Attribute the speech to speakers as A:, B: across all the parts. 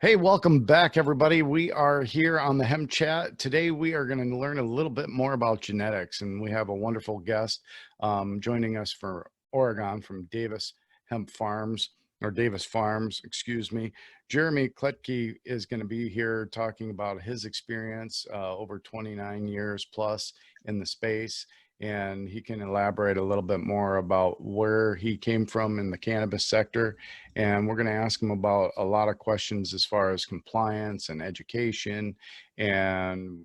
A: Hey, welcome back, everybody. We are here on the Hemp Chat. Today, we are going to learn a little bit more about genetics, and we have a wonderful guest joining us from Oregon, from Davis Hemp Farms, or Davis Farms, excuse me. Jeremy Klettke is going to be here talking about his experience over 29 years plus in the space, and he can elaborate a little bit more about where he came from in the cannabis sector. And we're going to ask him about a lot of questions as far as compliance and education. And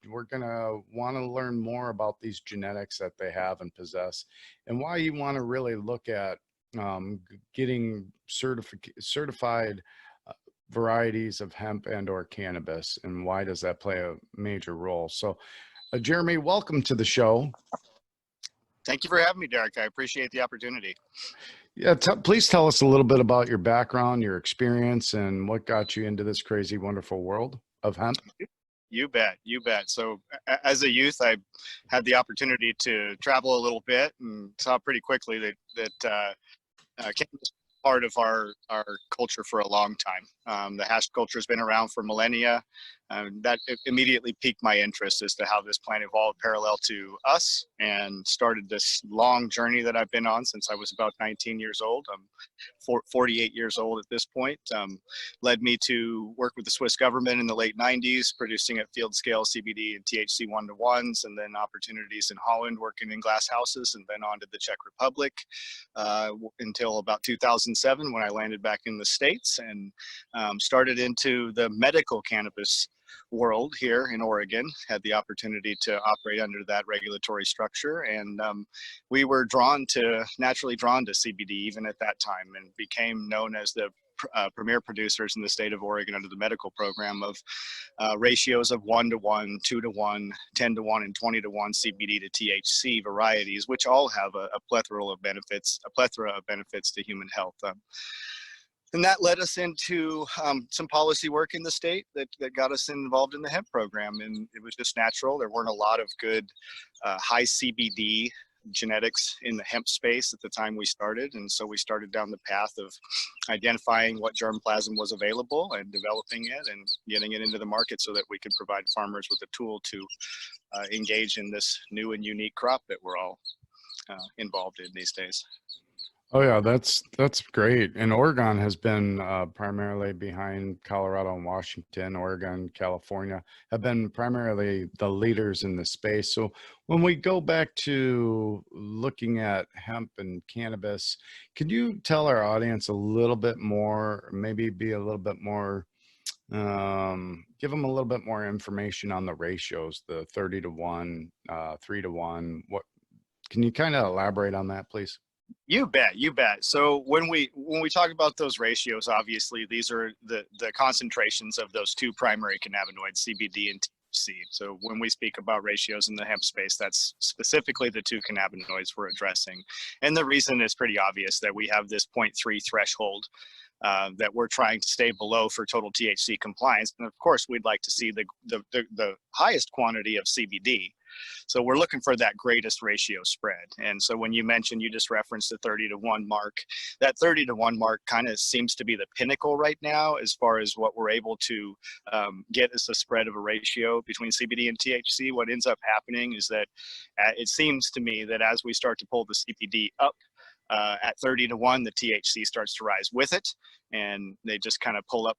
A: we're going to want to learn more about these genetics that they have and possess, and why you want to really look at getting certified varieties of hemp and or cannabis, and why does that play a major role. So Jeremy, welcome to the show.
B: Thank you for having me, Derek. I appreciate the opportunity.
A: Yeah, please tell us a little bit about your background, your experience, and what got you into this crazy, wonderful world of hemp.
B: You bet. You bet. So as a youth, I had the opportunity to travel a little bit and saw pretty quickly that cannabis was part of our culture for a long time. The hash culture has been around for millennia. That immediately piqued my interest as to how this plant evolved parallel to us, and started this long journey that I've been on since I was about 19 years old. I'm 48 years old at this point. Led me to work with the Swiss government in the late 90s, producing at field scale CBD and THC 1-to-1s, and then opportunities in Holland working in glass houses, and then on to the Czech Republic until about 2007 when I landed back in the States and started into the medical cannabis world here in Oregon. Had the opportunity to operate under that regulatory structure, and we were naturally drawn to CBD even at that time, and became known as the premier producers in the state of Oregon under the medical program of ratios of 1-to-1, 2-to-1, 10-to-1, and 20-to-1 CBD to THC varieties, which all have a plethora of benefits to human health. And that led us into some policy work in the state that got us involved in the hemp program. And it was just natural. There weren't a lot of good high CBD genetics in the hemp space at the time we started. And so we started down the path of identifying what germplasm was available and developing it and getting it into the market so that we could provide farmers with a tool to engage in this new and unique crop that we're all involved in these days.
A: Oh yeah, that's great. And Oregon has been primarily behind Colorado and Washington. Oregon, California have been primarily the leaders in the space. So when we go back to looking at hemp and cannabis, can you tell our audience a little bit more, maybe be a little bit more, give them a little bit more information on the ratios, the 30-to-1, 3-to-1. What can you kind of elaborate on that, please?
B: You bet, you bet. So when we talk about those ratios, obviously these are the concentrations of those two primary cannabinoids, CBD and THC. So when we speak about ratios in the hemp space, that's specifically the two cannabinoids we're addressing. And the reason is pretty obvious, that we have this 0.3 threshold that we're trying to stay below for total THC compliance. And of course, we'd like to see the highest quantity of CBD. So we're looking for that greatest ratio spread. And so when you mentioned, you just referenced the 30-to-1 mark, that 30-to-1 mark kind of seems to be the pinnacle right now as far as what we're able to get as a spread of a ratio between CBD and THC. What ends up happening is that it seems to me that as we start to pull the CBD up at 30-to-1, the THC starts to rise with it, and they just kind of pull up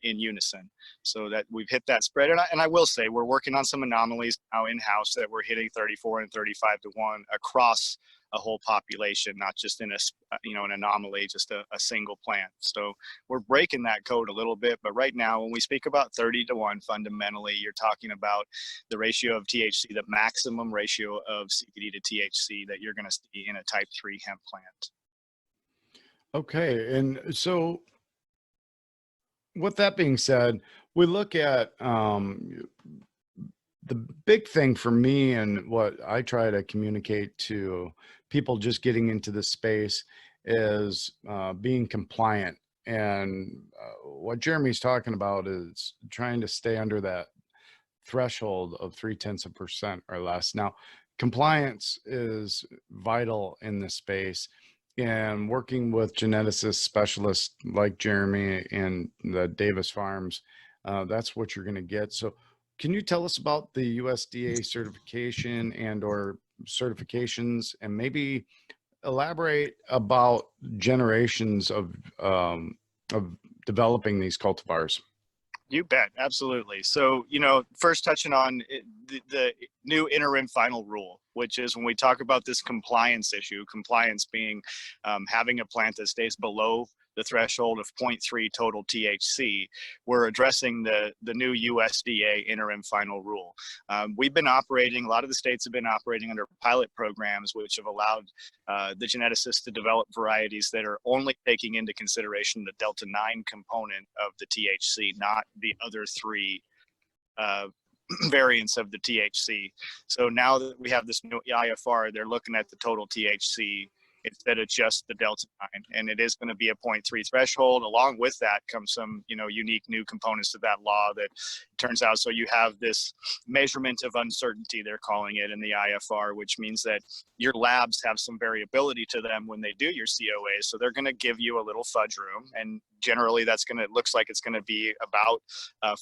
B: in unison, so that we've hit that spread. And I will say, we're working on some anomalies now in-house that we're hitting 34 and 35-to-1 across a whole population, not just in an anomaly, just a single plant. So we're breaking that code a little bit, but right now when we speak about 30-to-1, fundamentally you're talking about the ratio of THC, the maximum ratio of CBD to THC that you're going to see in a type 3 hemp plant.
A: Okay, and so with that being said, we look at the big thing for me, and what I try to communicate to people just getting into the space, is being compliant. And what Jeremy's talking about is trying to stay under that threshold of 0.3% or less. Now, compliance is vital in this space. and working with geneticists, specialists like Jeremy and the Davis Farms, that's what you're going to get. So can you tell us about the USDA certification and or certifications, and maybe elaborate about generations of developing these cultivars?
B: You bet, absolutely. So, you know, first touching on the new interim final rule, which is when we talk about this compliance issue, compliance being having a plant that stays below the threshold of 0.3 total THC, we're addressing the new USDA interim final rule. We've been operating, a lot of the states have been operating under pilot programs, which have allowed the geneticists to develop varieties that are only taking into consideration the Delta 9 component of the THC, not the other three variants of the THC. So now that we have this new IFR, they're looking at the total THC instead of just the Delta 9, and it is going to be a 0.3 threshold. Along with that comes some, you know, unique new components to that law that turns out. So you have this measurement of uncertainty, they're calling it in the IFR, which means that your labs have some variability to them when they do your COA. So they're going to give you a little fudge room, and generally that's going to, looks like it's going to be about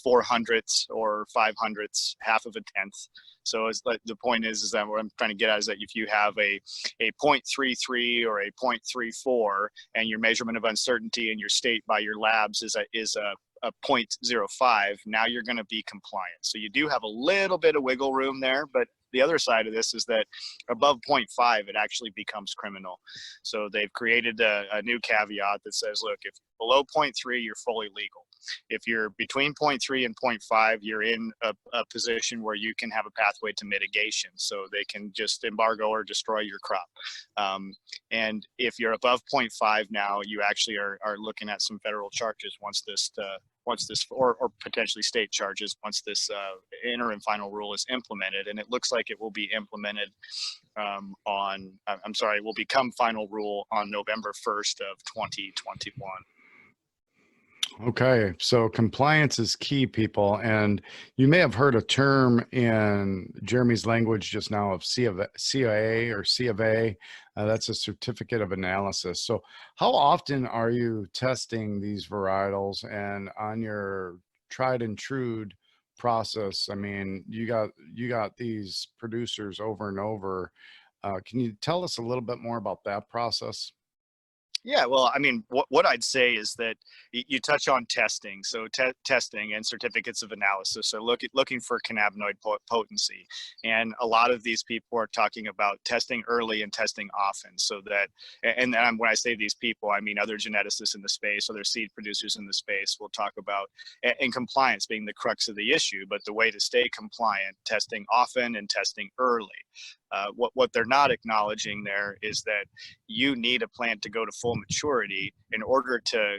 B: 400ths or 500ths, half of a tenth. So it's like, the point is that what I'm trying to get at is that if you have a 0.33 or a 0.34 and your measurement of uncertainty in your state by your labs is a 0.05, now you're going to be compliant. So you do have a little bit of wiggle room there, but the other side of this is that above 0.5, it actually becomes criminal. So they've created a new caveat that says, look, if below 0.3, you're fully legal. If you're between 0.3 and 0.5, you're in a position where you can have a pathway to mitigation. So they can just embargo or destroy your crop. And if you're above 0.5 now, you actually are looking at some federal charges once this or potentially state charges once this interim final rule is implemented. And it looks like it will be implemented it will become final rule on November 1st of 2021.
A: Okay, so compliance is key, people. And you may have heard a term in Jeremy's language just now of COA or C of A. That's a certificate of analysis. So how often are you testing these varietals, and on your tried and true process? I mean, you got these producers over and over. Can you tell us a little bit more about that process?
B: Yeah, well, I mean, what I'd say is that you touch on testing. So testing and certificates of analysis. So looking for cannabinoid potency. And a lot of these people are talking about testing early and testing often. So that, and when I say these people, I mean other geneticists in the space, other seed producers in the space will talk about, and compliance being the crux of the issue. But the way to stay compliant, testing often and testing early. What they're not acknowledging there is that you need a plant to go to full maturity in order to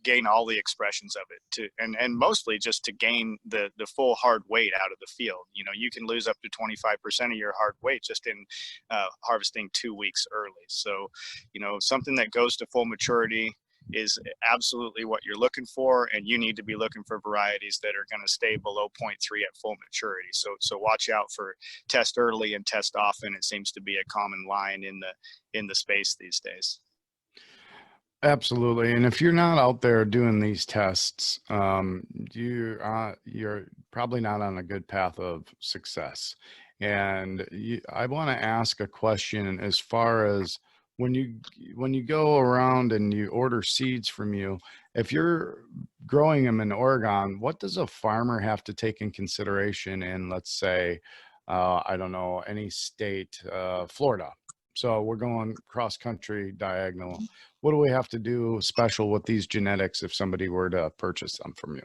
B: gain all the expressions of it, and mostly just to gain the full hard weight out of the field. You know, you can lose up to 25% of your hard weight just in harvesting 2 weeks early. So, you know, something that goes to full maturity is absolutely what you're looking for, and you need to be looking for varieties that are going to stay below 0.3 at full maturity. So watch out for test early and test often. It seems to be a common line in the space these days.
A: Absolutely. And if you're not out there doing these tests, you're probably not on a good path of success. And I want to ask a question as far as when you go around and you order seeds from you, if you're growing them in Oregon, what does a farmer have to take in consideration in, let's say, I don't know, any state, Florida? So we're going cross country diagonal. What do we have to do special with these genetics if somebody were to purchase them from you?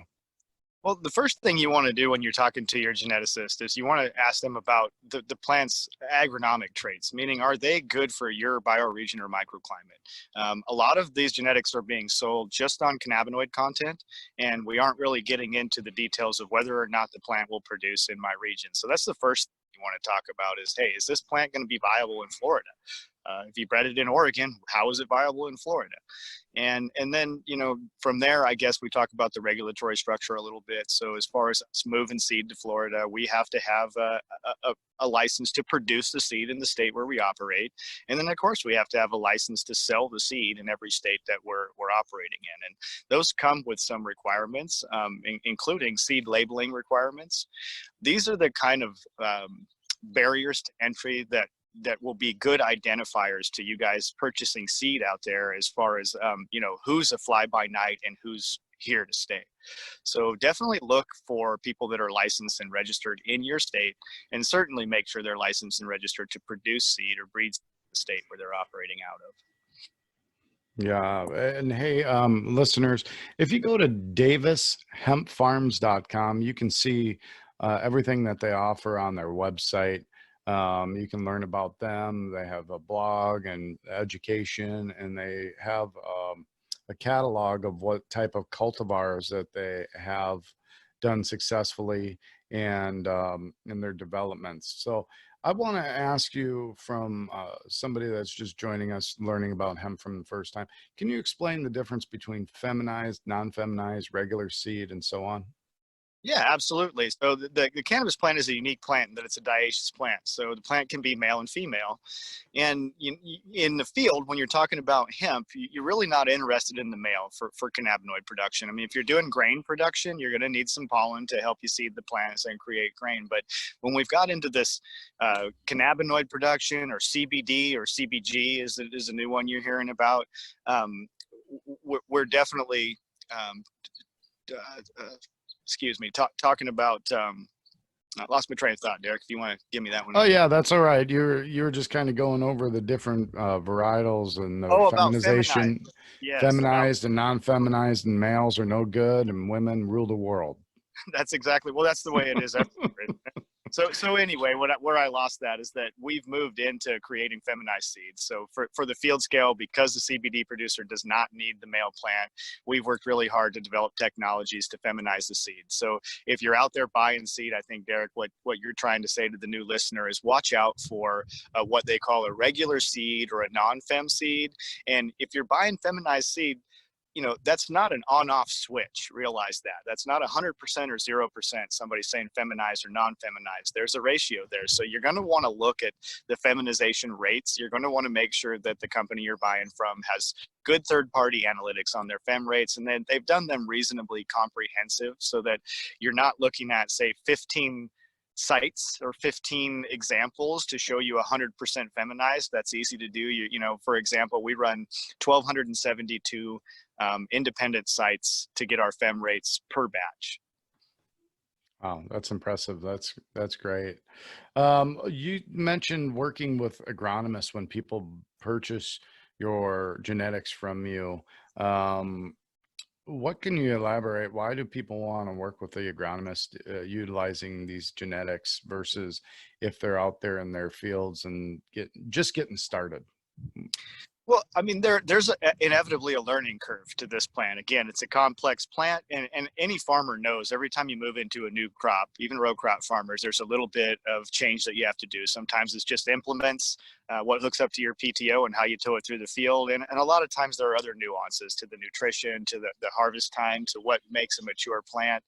B: Well, the first thing you want to do when you're talking to your geneticist is you want to ask them about the plant's agronomic traits, meaning are they good for your bioregion or microclimate? A lot of these genetics are being sold just on cannabinoid content, and we aren't really getting into the details of whether or not the plant will produce in my region. So that's the first thing you want to talk about is, hey, is this plant going to be viable in Florida? If you bred it in Oregon, how is it viable in Florida? And then, from there, I guess we talk about the regulatory structure a little bit. So as far as us moving seed to Florida, we have to have a license to produce the seed in the state where we operate. And then, of course, we have to have a license to sell the seed in every state that we're operating in. And those come with some requirements, including seed labeling requirements. These are the kind of barriers to entry that will be good identifiers to you guys purchasing seed out there, as far as who's a fly by night and who's here to stay. So definitely look for people that are licensed and registered in your state, and certainly make sure they're licensed and registered to produce seed or breed the state where they're operating out of.
A: Yeah. And hey, listeners, if you go to davishempfarms.com, you can see everything that they offer on their website. You can learn about them. They have a blog and education, and they have a catalog of what type of cultivars that they have done successfully and in their developments. So I want to ask you, from somebody that's just joining us, learning about hemp from the first time, can you explain the difference between feminized, non-feminized, regular seed, and so on?
B: Yeah, absolutely. So the cannabis plant is a unique plant in that it's a dioecious plant. So the plant can be male and female. And in the field, when you're talking about hemp, you're really not interested in the male for cannabinoid production. I mean, if you're doing grain production, you're going to need some pollen to help you seed the plants and create grain. But when we've got into this cannabinoid production, or CBD or CBG is a new one you're hearing about, we're definitely talking about, I lost my train of thought, Derek, if you want to give me that one.
A: Oh yeah, that's all right. You were just kind of going over the different varietals and the
B: About feminized.
A: feminization,
B: Yes, about
A: feminized and non-feminized, and males are no good and women rule the world.
B: that's exactly, well, that's the way it is everywhere. So anyway, where I lost that is that we've moved into creating feminized seeds. So for the field scale, because the CBD producer does not need the male plant, we've worked really hard to develop technologies to feminize the seed. So if you're out there buying seed, I think, Derek, what you're trying to say to the new listener is watch out for what they call a regular seed or a non-fem seed. And if you're buying feminized seed, that's not an on-off switch. Realize that. That's not 100% or 0%. Somebody saying feminized or non-feminized. There's a ratio there. So you're going to want to look at the feminization rates. You're going to want to make sure that the company you're buying from has good third-party analytics on their fem rates, and then they've done them reasonably comprehensive, so that you're not looking at, say, 15 sites or 15 examples to show you 100% feminized. That's easy to do. For example, we run 1,272 independent sites to get our fem rates per batch.
A: Wow, that's impressive. That's great. You mentioned working with agronomists when people purchase your genetics from you. What can you elaborate? Why do people want to work with the agronomist utilizing these genetics versus if they're out there in their fields and just getting started?
B: Well, I mean, there's inevitably a learning curve to this plant. Again, it's a complex plant, and any farmer knows every time you move into a new crop, even row crop farmers, there's a little bit of change that you have to do. Sometimes it's just implements, what hooks up to your PTO and how you tow it through the field. And a lot of times there are other nuances to the nutrition, to the harvest time, to what makes a mature plant.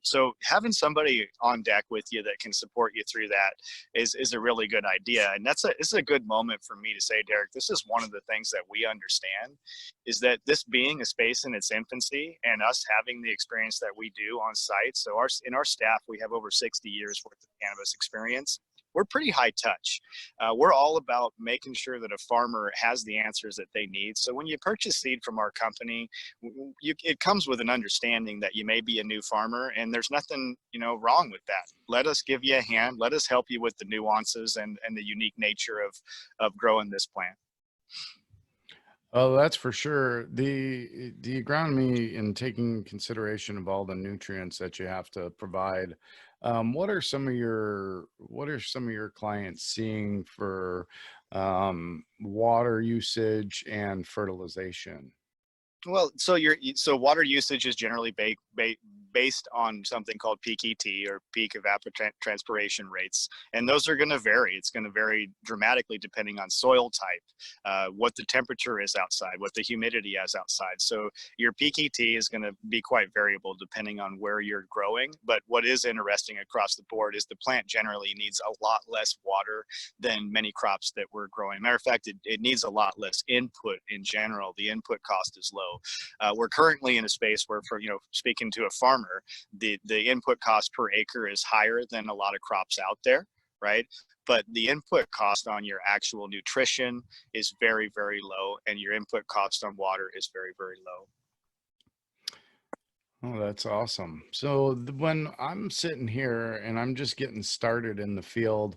B: So having somebody on deck with you that can support you through that is a really good idea. And this is a good moment for me to say, Derek, this is one of the things that we understand, is that this being a space in its infancy, and us having the experience that we do on site. So in our staff, we have over 60 years worth of cannabis experience. We're pretty high touch. We're all about making sure that a farmer has the answers that they need. So when you purchase seed from our company, it comes with an understanding that you may be a new farmer, and there's nothing wrong with that. Let us give you a hand. Let us help you with the nuances and the unique nature of growing this plant.
A: Oh, that's for sure. The agronomy, in taking consideration of all the nutrients that you have to provide, what are some of your clients seeing for water usage and fertilization?
B: Well, so water usage is generally based on something called peak ET, or peak evapotranspiration rates. And those are going to vary. It's going to vary dramatically depending on soil type, what the temperature is outside, what the humidity is outside. So your peak ET is going to be quite variable depending on where you're growing. But what is interesting across the board is the plant generally needs a lot less water than many crops that we're growing. Matter of fact, it needs a lot less input in general. The input cost is low. We're currently in a space where, for speaking to a farmer, the input cost per acre is higher than a lot of crops out there, right? But the input cost on your actual nutrition is very, very low, and your input cost on water is very, very low.
A: Oh, that's awesome. So when I'm sitting here and I'm just getting started in the field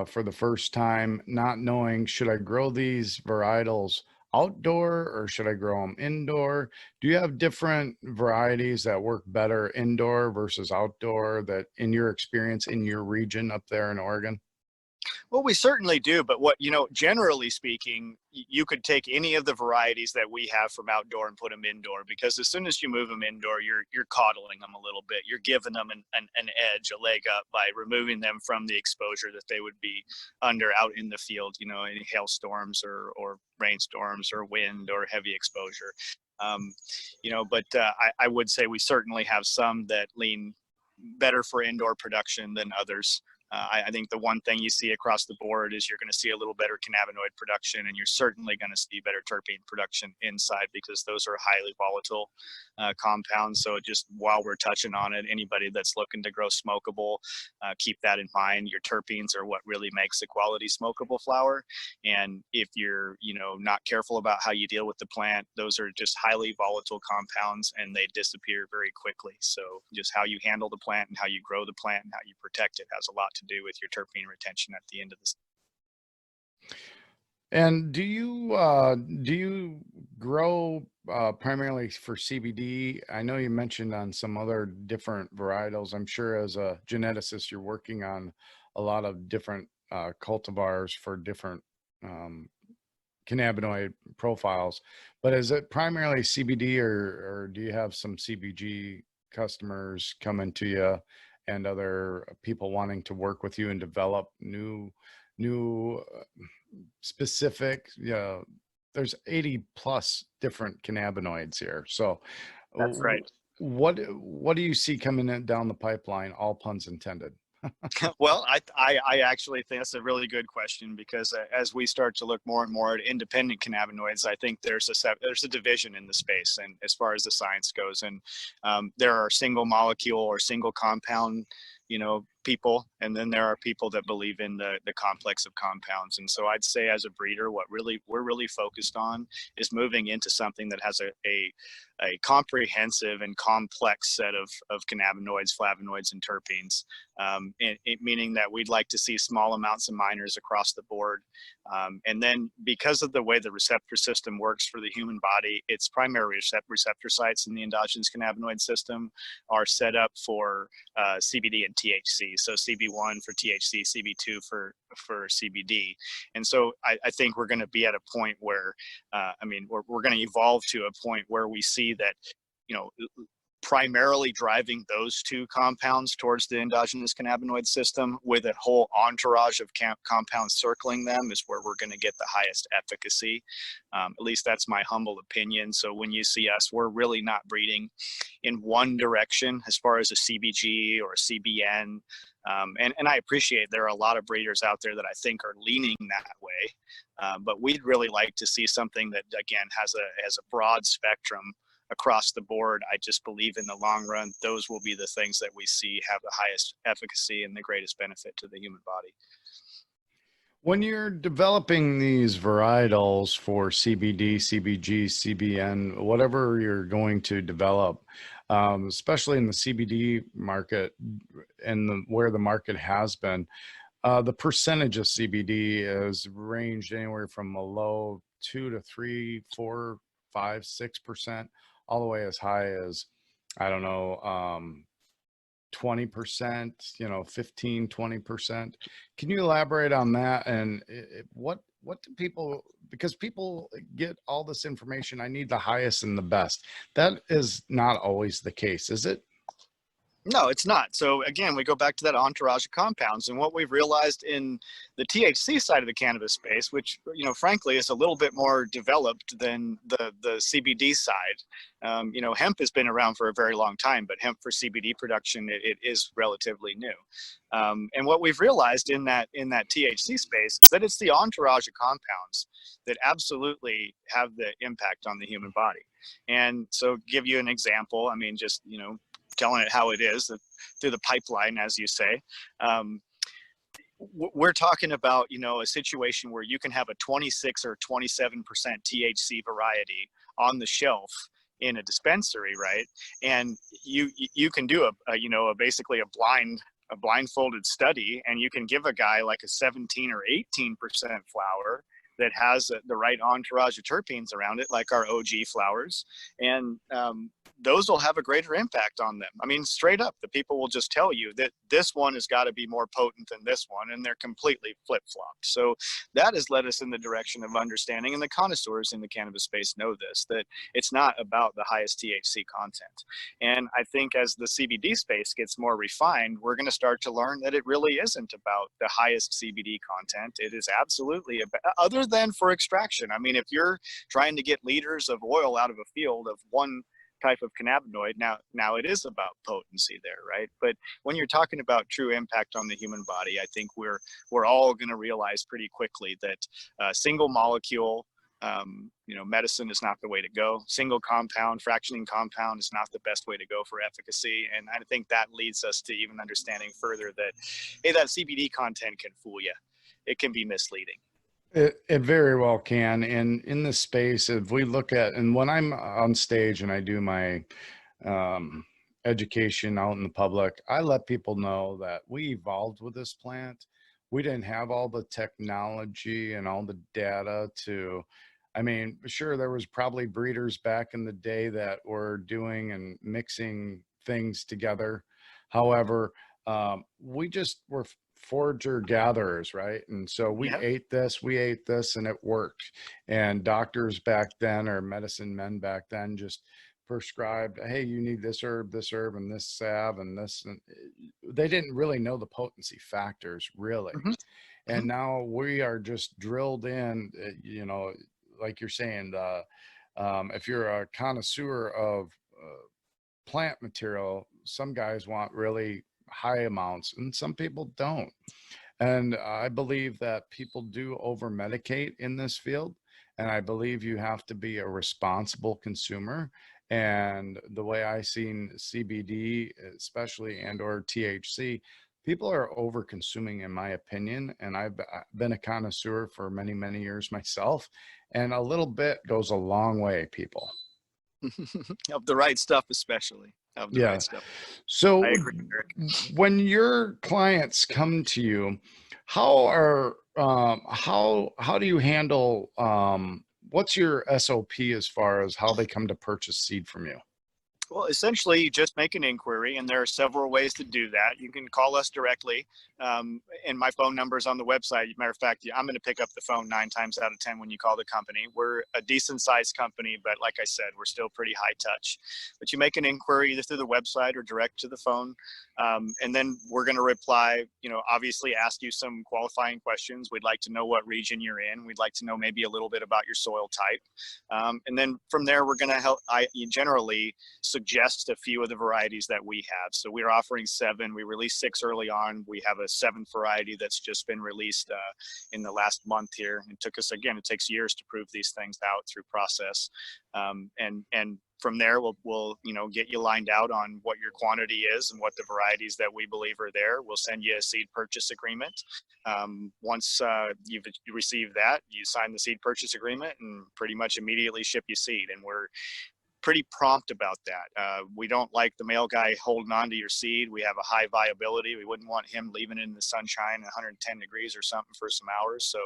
A: for the first time, not knowing, should I grow these varietals outdoor or should I grow them indoor? Do you have different varieties that work better indoor versus outdoor, that in your experience in your region up there in Oregon?
B: Well, we certainly do, but generally speaking, you could take any of the varieties that we have from outdoor and put them indoor, because as soon as you move them indoor, you're coddling them a little bit. You're giving them an edge, a leg up, by removing them from the exposure that they would be under out in the field, any hailstorms or rainstorms or wind or heavy exposure. But I would say we certainly have some that lean better for indoor production than others. I think the one thing you see across the board is you're going to see a little better cannabinoid production, and you're certainly going to see better terpene production inside, because those are highly volatile compounds. So just while we're touching on it, anybody that's looking to grow smokable, keep that in mind. Your terpenes are what really makes a quality smokable flower. And if you're, not careful about how you deal with the plant, those are just highly volatile compounds, and they disappear very quickly. So just how you handle the plant and how you grow the plant and how you protect it has a lot to do with your terpene retention at the end of this.
A: And do you grow primarily for CBD? I know you mentioned on some other different varietals. I'm sure as a geneticist, you're working on a lot of different cultivars for different cannabinoid profiles. But is it primarily CBD, or do you have some CBG customers coming to you and other people wanting to work with you and develop new specific, there's 80 plus different cannabinoids here. So
B: That's right.
A: what do you see coming in down the pipeline, all puns intended?
B: Well, I actually think that's a really good question, because as we start to look more and more at independent cannabinoids, I think there's a division in the space, and as far as the science goes, and there are single molecule or single compound, people, and then there are people that believe in the complex of compounds. And so I'd say, as a breeder, what we're really focused on is moving into something that has a comprehensive and complex set of cannabinoids, flavonoids, and terpenes, meaning that we'd like to see small amounts of minors across the board. And then, because of the way the receptor system works for the human body, its primary receptor sites in the endogenous cannabinoid system are set up for CBD and THC. So CB1 for THC, CB2 for CBD. And so I think we're going to be at a point where, we're going to evolve to a point where we see that, primarily driving those two compounds towards the endogenous cannabinoid system, with a whole entourage of compounds circling them, is where we're going to get the highest efficacy. At least that's my humble opinion. So when you see us, we're really not breeding in one direction as far as a CBG or a CBN. And I appreciate there are a lot of breeders out there that I think are leaning that way. But we'd really like to see something that, again, has a broad spectrum across the board. I just believe in the long run, those will be the things that we see have the highest efficacy and the greatest benefit to the human body.
A: When you're developing these varietals for CBD, CBG, CBN, whatever you're going to develop, especially in the CBD market and where the market has been, the percentage of CBD has ranged anywhere from a low 2 to 3, 4, 5, 6%, all the way as high as, I don't know, 20%, 15, 20%. Can you elaborate on that? And what do people, because people get all this information, I need the highest and the best. That is not always the case, is it?
B: No, it's not. So again, we go back to that entourage of compounds, and what we've realized in the THC side of the cannabis space, which frankly is a little bit more developed than the CBD side. Hemp has been around for a very long time, but hemp for CBD production it is relatively new. And what we've realized in that THC space is that it's the entourage of compounds that absolutely have the impact on the human body. And so, give you an example. I mean, just telling it how it is through the pipeline, as you say. We're talking about a situation where you can have a 26 or 27% THC variety on the shelf in a dispensary, right? And you can do basically a blindfolded study, and you can give a guy like a 17 or 18% flower that has the right entourage of terpenes around it, like our OG flowers, and those will have a greater impact on them. I mean, straight up, the people will just tell you that this one has got to be more potent than this one, and they're completely flip-flopped. So that has led us in the direction of understanding, and the connoisseurs in the cannabis space know this, that it's not about the highest THC content. And I think as the CBD space gets more refined, we're going to start to learn that it really isn't about the highest CBD content. It is absolutely about, other than for extraction. I mean, if you're trying to get liters of oil out of a field of one type of cannabinoid, now it is about potency there, right? But when you're talking about true impact on the human body, I think we're all going to realize pretty quickly that single molecule medicine is not the way to go. Single compound, fractioning compound is not the best way to go for efficacy. And I think that leads us to even understanding further that, hey, that CBD content can fool you. It can be misleading.
A: It very well can. And in this space, if we look at, and when I'm on stage and I do my education out in the public, I let people know that we evolved with this plant. We didn't have all the technology and all the data to, I mean, sure, there was probably breeders back in the day that were doing and mixing things together. However, we just were forager gatherers, right? And so we ate this, and it worked. And doctors back then, or medicine men back then, just prescribed, hey, you need this herb, and this salve, and this. And they didn't really know the potency factors, really.
B: Mm-hmm.
A: And now we are just drilled in, like you're saying, if you're a connoisseur of plant material, some guys want really high amounts and some people don't. And I believe that people do over medicate in this field. And I believe you have to be a responsible consumer. And the way I seen CBD, especially, and or THC, people are over consuming, in my opinion. And I've been a connoisseur for many, many years myself. And a little bit goes a long way, people.
B: Of the right stuff, especially. Of the right stuff.
A: So
B: I agree, Eric.
A: when your clients come to you, how do you handle what's your SOP as far as how they come to purchase seed from you?
B: Well, essentially, you just make an inquiry, and there are several ways to do that. You can call us directly, and my phone number is on the website. Matter of fact, I'm going to pick up the phone 9 times out of 10 when you call the company. We're a decent-sized company, but like I said, we're still pretty high touch. But you make an inquiry either through the website or direct to the phone, and then we're going to reply, obviously ask you some qualifying questions. We'd like to know what region you're in. We'd like to know maybe a little bit about your soil type. And then from there, we're going to help. I generally suggest a few of the varieties that we have. So we're offering 7. We released 6 early on. We have a 7th variety that's just been released in the last month here. It takes years to prove these things out through process. And from there, we'll get you lined out on what your quantity is and what the varieties that we believe are there. We'll send you a seed purchase agreement. Once you've received that, you sign the seed purchase agreement and pretty much immediately ship you seed. And we're pretty prompt about that. We don't like the male guy holding on to your seed. We have a high viability. We wouldn't want him leaving it in the sunshine, 110 degrees or something for some hours. So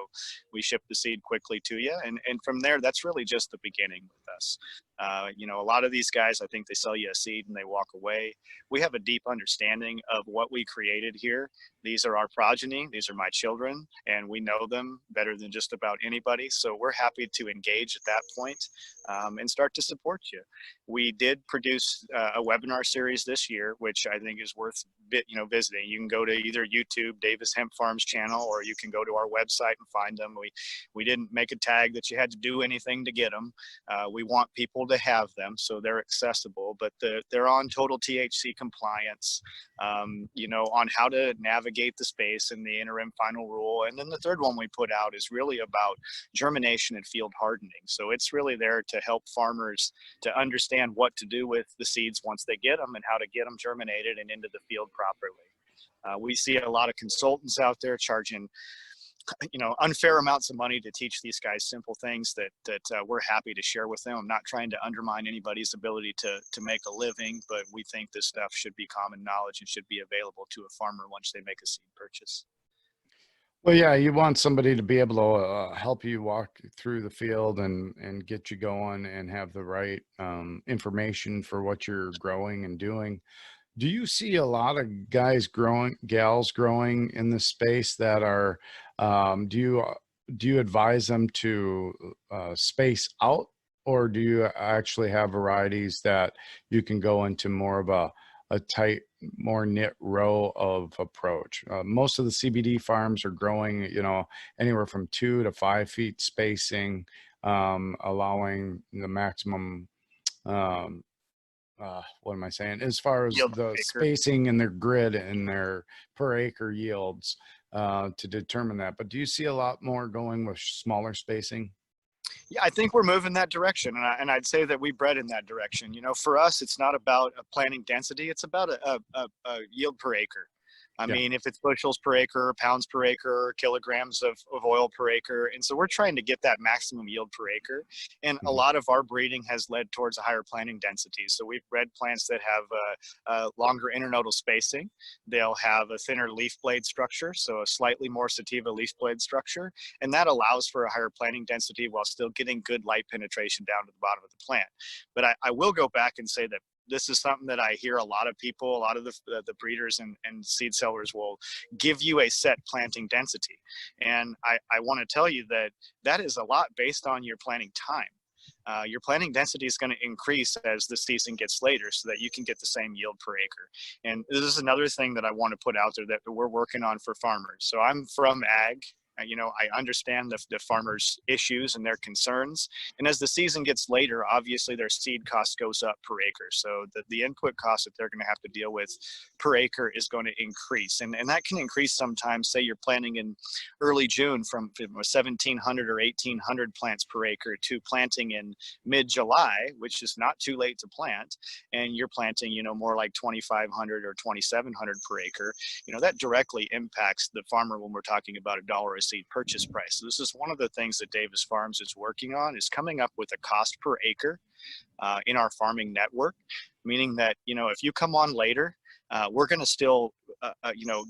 B: we ship the seed quickly to you. And from there, that's really just the beginning with us. A lot of these guys, I think they sell you a seed and they walk away. We have a deep understanding of what we created here. These are our progeny. These are my children, and we know them better than just about anybody. So we're happy to engage at that point and start to support you. We did produce a webinar series this year, which I think is worth visiting. You can go to either YouTube, Davis Hemp Farms channel, or you can go to our website and find them. We didn't make a tag that you had to do anything to get them. We want people to have them, so they're accessible, but they're on total THC compliance, on how to navigate the space and the interim final rule. And then the third one we put out is really about germination and field hardening. So it's really there to help farmers to understand what to do with the seeds once they get them and how to get them germinated and into the field properly. We see a lot of consultants out there charging unfair amounts of money to teach these guys simple things that we're happy to share with them. I'm not trying to undermine anybody's ability to make a living, but we think this stuff should be common knowledge and should be available to a farmer once they make a seed purchase.
A: Well, yeah, you want somebody to be able to help you walk through the field and get you going and have the right information for what you're growing and doing. Do you see a lot of gals growing in this space that are, do you advise them to space out, or do you actually have varieties that you can go into more of a tight, more knit row of approach? Most of the CBD farms are growing, anywhere from 2 to 5 feet spacing, allowing the maximum, what am I saying? As far as the spacing and their grid and their per acre yields to determine that. But do you see a lot more going with smaller spacing?
B: Yeah, I think we're moving that direction, and I'd say that we bred in that direction. For us, it's not about a planting density; it's about a yield per acre. I mean, if it's bushels per acre, pounds per acre, kilograms of oil per acre. And so we're trying to get that maximum yield per acre. And a lot of our breeding has led towards a higher planting density. So we've bred plants that have a longer internodal spacing. They'll have a thinner leaf blade structure, so a slightly more sativa leaf blade structure. And that allows for a higher planting density while still getting good light penetration down to the bottom of the plant. But I will go back and say that this is something that I hear a lot of people, a lot of the breeders and seed sellers will give you a set planting density. And I want to tell you that is a lot based on your planting time. Your planting density is going to increase as the season gets later so that you can get the same yield per acre. And this is another thing that I want to put out there that we're working on for farmers. So I'm from ag. I understand the farmers' issues and their concerns. And as the season gets later, obviously their seed cost goes up per acre. So the input cost that they're going to have to deal with per acre is going to increase. And that can increase sometimes. Say you're planting in early June from 1,700 or 1,800 plants per acre to planting in mid-July, which is not too late to plant. And you're planting, more like 2,500 or 2,700 per acre. That directly impacts the farmer when we're talking about $1 a seed purchase price. So this is one of the things that Davis Farms is working on, is coming up with a cost per acre in our farming network, meaning that, if you come on later, we're going to still,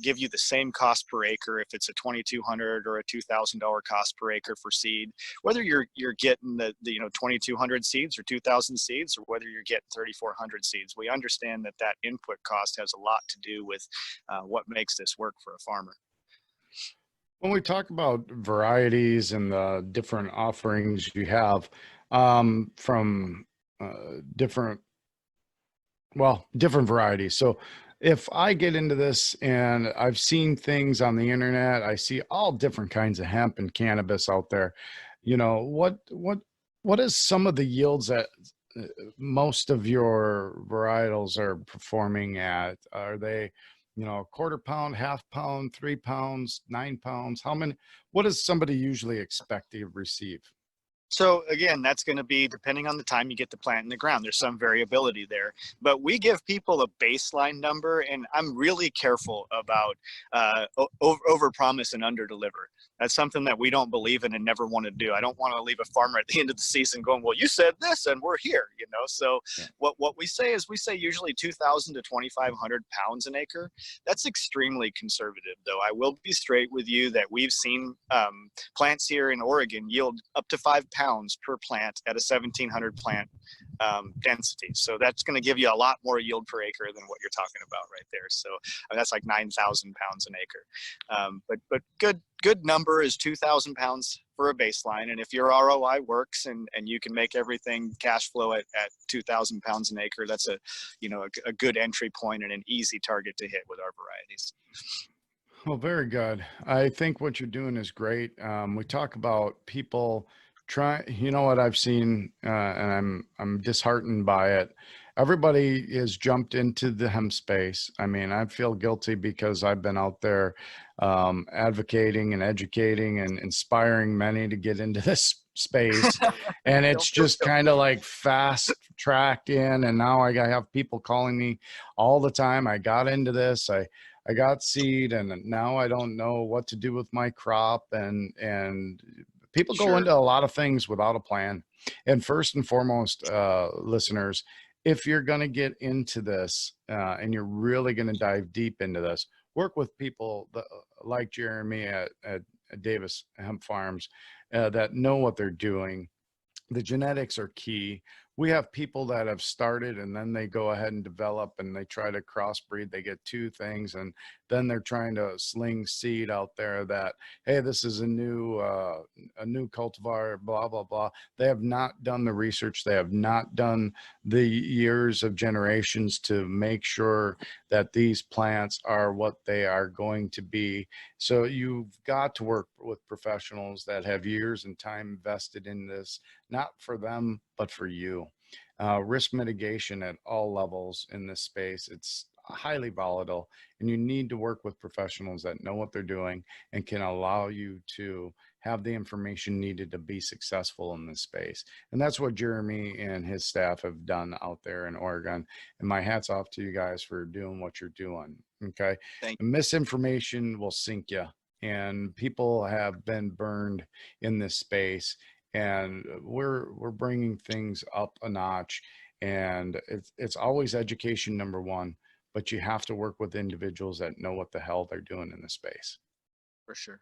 B: give you the same cost per acre if it's a $2,200 or a $2,000 cost per acre for seed, whether you're getting the 2,200 seeds or 2,000 seeds, or whether you're getting 3,400 seeds. We understand that input cost has a lot to do with what makes this work for a farmer.
A: When we talk about varieties and the different offerings you have from different varieties. So if I get into this and I've seen things on the internet, I see all different kinds of hemp and cannabis out there. What is some of the yields that most of your varietals are performing at? Are they quarter pound, half pound, 3 pounds, 9 pounds? What does somebody usually expect to receive?
B: So again, that's going to be depending on the time you get the plant in the ground. There's some variability there, but we give people a baseline number, and I'm really careful about over promise and under deliver. That's something that we don't believe in and never want to do. I don't want to leave a farmer at the end of the season going, well, you said this and we're here, So yeah. What we say is usually 2,000 to 2,500 pounds an acre. That's extremely conservative, though. I will be straight with you that we've seen plants here in Oregon yield up to 5 pounds per plant at a 1,700 plant density. So that's going to give you a lot more yield per acre than what you're talking about right there. So that's like 9,000 pounds an acre. But good number is 2,000 pounds for a baseline. And if your ROI works and you can make everything cash flow at 2,000 pounds an acre, that's a good entry point and an easy target to hit with our varieties.
A: Well, very good. I think what you're doing is great. We talk about people you know what I've seen, and I'm disheartened by it. Everybody has jumped into the hemp space. I mean, I feel guilty because I've been out there advocating and educating and inspiring many to get into this space. And it's just kind of like fast tracked in. And now I have people calling me all the time. I got into this. I got seed and now I don't know what to do with my crop, and people go into a lot of things without a plan. And first and foremost, listeners, if you're going to get into this and you're really going to dive deep into this, work with people like Jeremy at Davis Hemp Farms that know what they're doing. The genetics are key. We have people that have started and then they go ahead and develop and they try to crossbreed. They get two things and then they're trying to sling seed out there that, hey, this is a new cultivar, blah, blah, blah. They have not done the research. They have not done the years of generations to make sure that these plants are what they are going to be. So you've got to work with professionals that have years and time invested in this, not for them, but for you. Risk mitigation at all levels in this space. It's highly volatile, and you need to work with professionals that know what they're doing and can allow you to have the information needed to be successful in this space. And that's what Jeremy and his staff have done out there in Oregon. And my hat's off to you guys for doing what you're doing. Okay. Misinformation will sink you, and people have been burned in this space. And we're bringing things up a notch, and it's always education number one, but you have to work with individuals that know what the hell they're doing in the space.
B: For sure.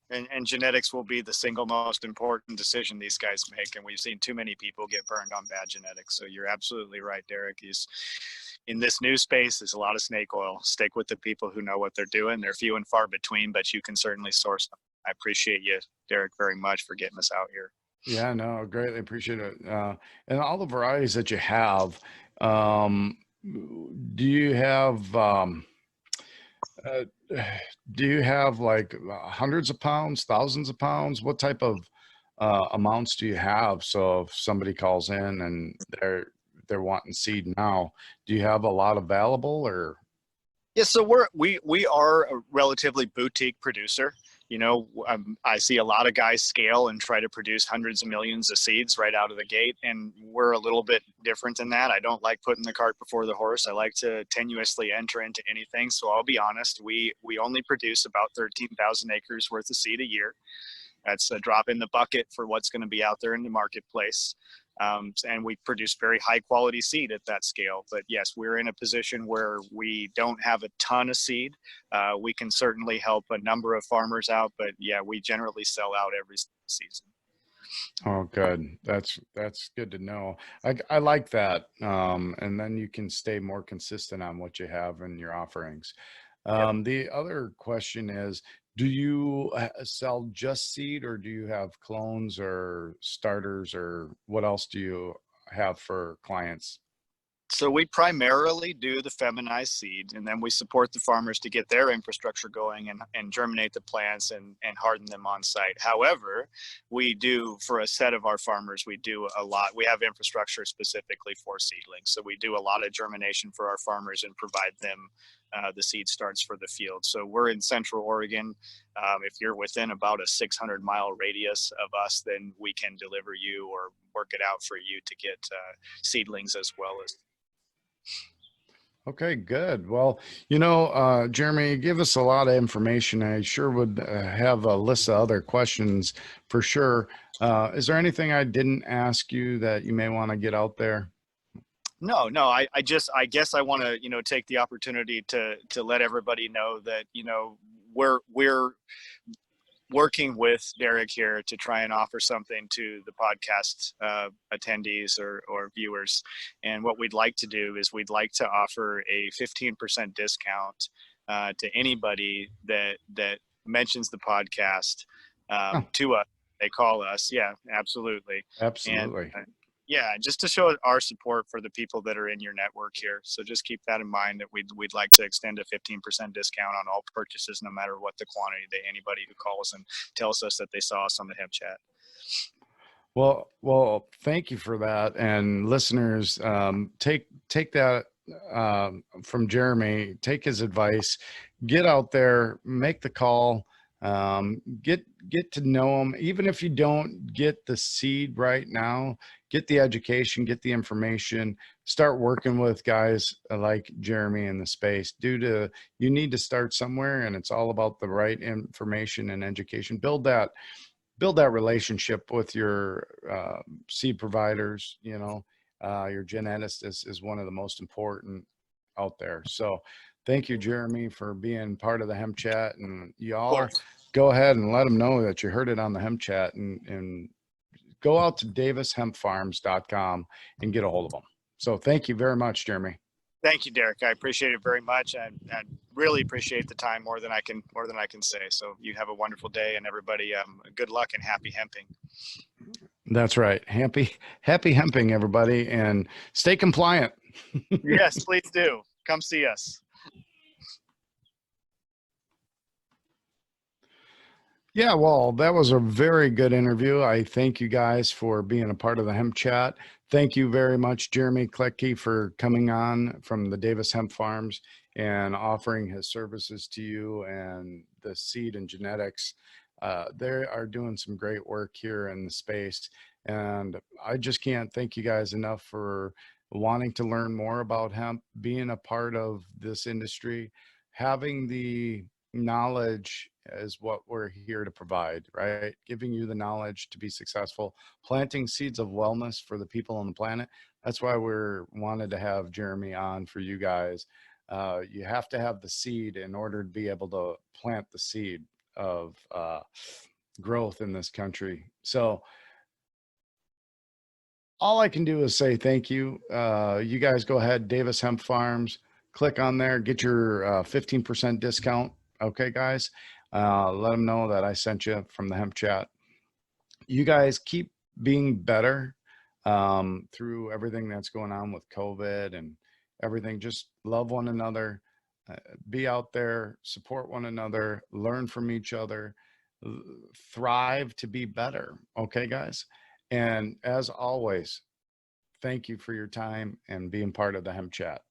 B: And genetics will be the single most important decision these guys make. And we've seen too many people get burned on bad genetics. So you're absolutely right, Derek. In this new space, there's a lot of snake oil. Stick with the people who know what they're doing. They're few and far between, but you can certainly source them. I appreciate you, Derek, very much for getting us out here.
A: Yeah, no, greatly appreciate it. And all the varieties that you have, do you have uh, do you have like hundreds of pounds, thousands of pounds? What type of amounts do you have? So if somebody calls in and they're wanting seed now, do you have a lot available or?
B: Yeah, so we are a relatively boutique producer. I see a lot of guys scale and try to produce hundreds of millions of seeds right out of the gate, and we're a little bit different than that. I don't like putting the cart before the horse. I like to tenuously enter into anything. So I'll be honest, we only produce about 13,000 acres worth of seed a year. That's a drop in the bucket for what's going to be out there in the marketplace. And we produce very high quality seed at that scale. But yes, we're in a position where we don't have a ton of seed. We can certainly help a number of farmers out, but yeah, we generally sell out every season.
A: Oh, good. That's good to know. I like that. And then you can stay more consistent on what you have in your offerings. The other question is, do you sell just seed, or do you have clones or starters, or what else do you have for clients?
B: So we primarily do the feminized seed, and then we support the farmers to get their infrastructure going and germinate the plants and harden them on site. However, we do, for a set of our farmers, we do a lot. We have infrastructure specifically for seedlings. So we do a lot of germination for our farmers and provide them the seed starts for the field. So we're in Central Oregon. If you're within about a 600-mile radius of us, then we can deliver you or work it out for you to get seedlings as well as.
A: Okay, good. Well, Jeremy, give us a lot of information. I sure would have a list of other questions for sure. Is there anything I didn't ask you that you may want to get out there?
B: No, I guess I want to, take the opportunity to let everybody know that, we're working with Derek here to try and offer something to the podcast attendees or viewers. And what we'd like to do is we'd like to offer a 15% discount to anybody that mentions the podcast to us they call us. Yeah, absolutely. And
A: Absolutely.
B: yeah, just to show our support for the people that are in your network here. So just keep that in mind that we'd like to extend a 15% discount on all purchases, no matter what the quantity. Anybody who calls and tells us that they saw us on the Hemp Chat.
A: Well, thank you for that. And listeners, take that from Jeremy. Take his advice. Get out there, make the call. Get to know him. Even if you don't get the seed right now, get the education, get the information. Start working with guys like Jeremy in the space. You need to start somewhere, and it's all about the right information and education. Build that relationship with your seed providers. Your geneticist is one of the most important out there. So thank you, Jeremy, for being part of the Hemp Chat. And
B: Of
A: y'all
B: course.
A: go ahead and let them know that you heard it on the Hemp Chat, and go out to davishempfarms.com and get a hold of them. So thank you very much, Jeremy.
B: Thank you, Derek. I appreciate it very much. I really appreciate the time more than I can say. So you have a wonderful day, and everybody, good luck and happy hemping.
A: That's right. Happy hemping, everybody, and stay compliant.
B: Yes, please do. Come see us.
A: Yeah, well, that was a very good interview. I thank you guys for being a part of the Hemp Chat. Thank you very much, Jeremy Klettke, for coming on from the Davis Hemp Farms and offering his services to you and the seed and genetics. They are doing some great work here in the space. And I just can't thank you guys enough for wanting to learn more about hemp, being a part of this industry, having the knowledge is what we're here to provide, right? Giving you the knowledge to be successful, planting seeds of wellness for the people on the planet. That's why we're wanted to have Jeremy on for you guys. You have to have the seed in order to be able to plant the seed of growth in this country. So all I can do is say thank you. You guys go ahead, Davis Hemp Farms, click on there, get your 15% discount. Okay, guys, let them know that I sent you from the Hemp Chat. You guys keep being better through everything that's going on with COVID and everything. Just love one another, be out there, support one another, learn from each other, thrive to be better. Okay, guys. And as always, thank you for your time and being part of the Hemp Chat.